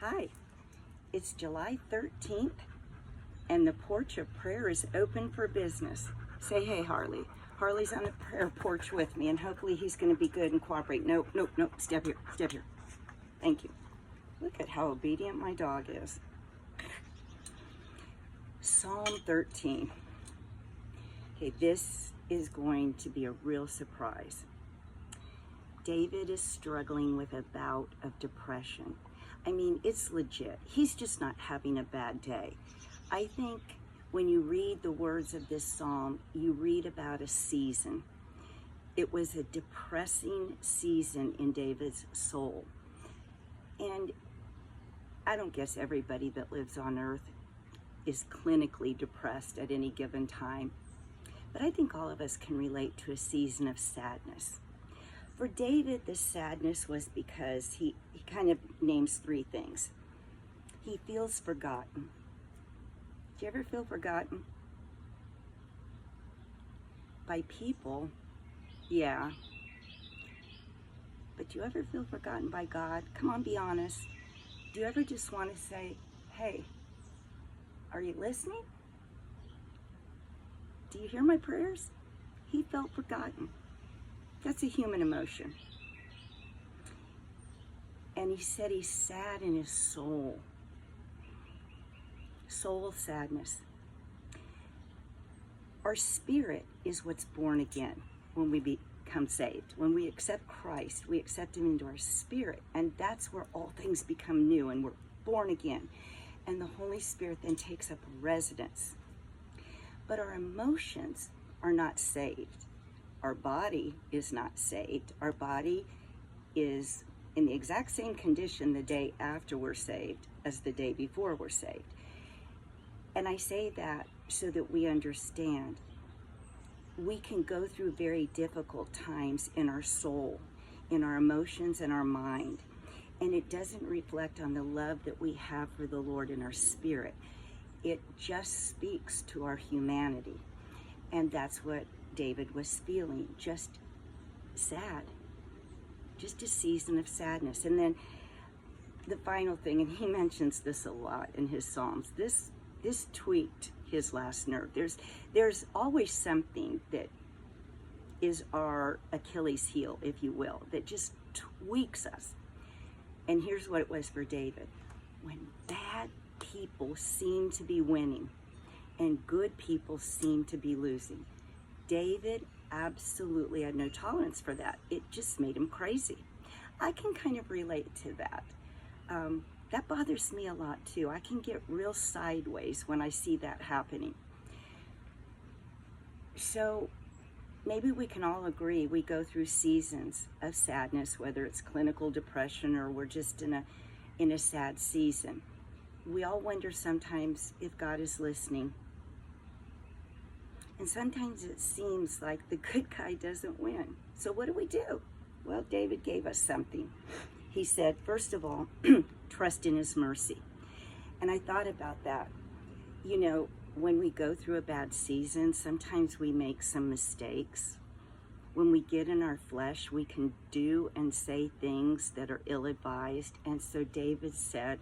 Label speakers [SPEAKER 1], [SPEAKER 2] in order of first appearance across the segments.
[SPEAKER 1] Hi, it's July 13th, and the porch of prayer is open for business. Say hey, Harley. Harley's on the prayer porch with me, and hopefully he's going to be good and cooperate. Nope, step here, step here. Thank you. Look at how obedient my dog is. Psalm 13. Okay, this is going to be a real surprise. David is struggling with a bout of depression. I mean, it's legit. He's just not having a bad day. I think when you read the words of this psalm, you read about a season. It was a depressing season in David's soul. And I don't guess everybody that lives on earth is clinically depressed at any given time. But I think all of us can relate to a season of sadness. For David, the sadness was because he kind of names three things. He feels forgotten. Do you ever feel forgotten? By people, yeah. But do you ever feel forgotten by God? Come on, be honest. Do you ever just want to say, hey, are you listening? Do you hear my prayers? He felt forgotten. That's a human emotion. And he said he's sad in his soul. Soul sadness. Our spirit is what's born again when we become saved. When we accept Christ, we accept him into our spirit. And that's where all things become new and we're born again. And the Holy Spirit then takes up residence. But our emotions are not saved. Our body is not saved. Our body is in the exact same condition the day after we're saved as the day before we're saved. And I say that so that we understand we can go through very difficult times in our soul, in our emotions and our mind. And it doesn't reflect on the love that we have for the Lord in our spirit. It just speaks to our humanity. And that's what David was feeling, just sad, just a season of sadness. And then the final thing, and he mentions this a lot in his Psalms, this tweaked his last nerve. There's always something that is our Achilles heel, if you will, that just tweaks us. And here's what it was for David. When bad people seem to be winning and good people seem to be losing, David absolutely had no tolerance for that. It just made him crazy. I can kind of relate to that. That bothers me a lot too. I can get real sideways when I see that happening. So maybe we can all agree we go through seasons of sadness, whether it's clinical depression or we're just in a sad season. We all wonder sometimes if God is listening. And sometimes it seems like the good guy doesn't win. So what do? Well, David gave us something. He said, first of all, trust in his mercy. And I thought about that. You know, when we go through a bad season, sometimes we make some mistakes. When we get in our flesh, we can do and say things that are ill-advised. And so David said,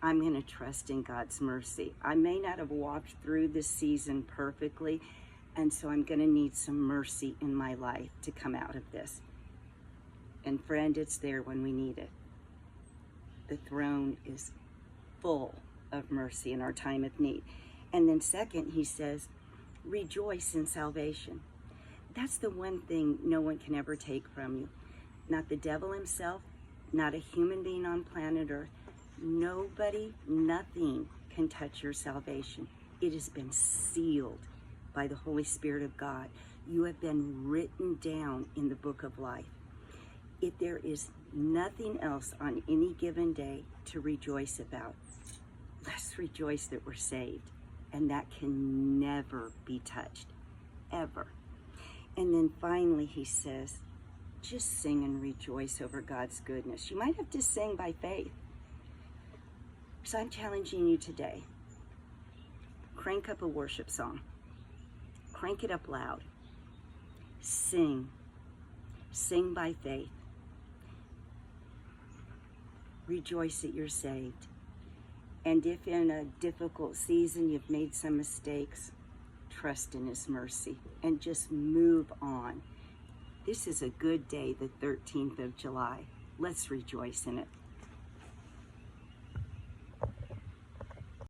[SPEAKER 1] I'm going to trust in God's mercy. I may not have walked through this season perfectly, and so I'm going to need some mercy in my life to come out of this. And friend, it's there when we need it. The throne is full of mercy in our time of need. And then second, he says, rejoice in salvation. That's the one thing no one can ever take from you. Not the devil himself, not a human being on planet Earth. Nobody, nothing can touch your salvation. It has been sealed by the Holy Spirit of God. You have been written down in the book of life. If there is nothing else on any given day to rejoice about, let's rejoice that we're saved. And that can never be touched, ever. And then finally he says, just sing and rejoice over God's goodness. You might have to sing by faith. So I'm challenging you today. Crank up a worship song. Crank it up loud. Sing. Sing by faith. Rejoice that you're saved. And if in a difficult season you've made some mistakes, trust in His mercy and just move on. This is a good day, the 13th of July. Let's rejoice in it.